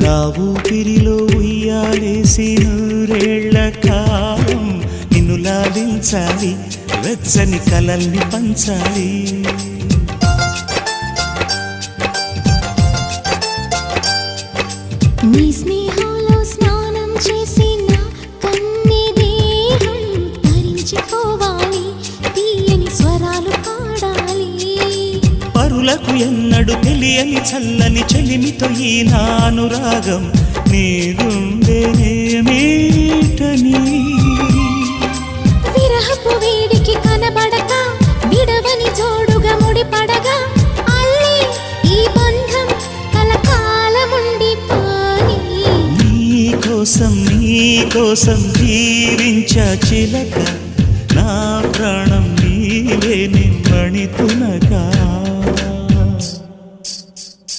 నా ఊపిరిలో ఉయ్యాలేసి నూరేళ్ల కాలం నిన్ను లాలించాలి, వెచ్చని కలల్ని పంచాలి. నీ స్నేహంలో స్నానం చేసి నా కన్ని దేహం ధరించిపోవాలి, తీయని స్వరాలు పాడాలి. పరులకు ఎన్నడు తెలియని చల్లని చెలిమితో ఈ నా అనురాగం నీ గుండెనేమీటని. విరహపు వేడికి కనబడక విడవని జోడుగా ముడిపడగా అల్లి ఈ బంధం కలకాలముండిపోని. నీ కోసం జీవించా చిలక, నా ప్రాణం నీవే నిమ్మణి తునక.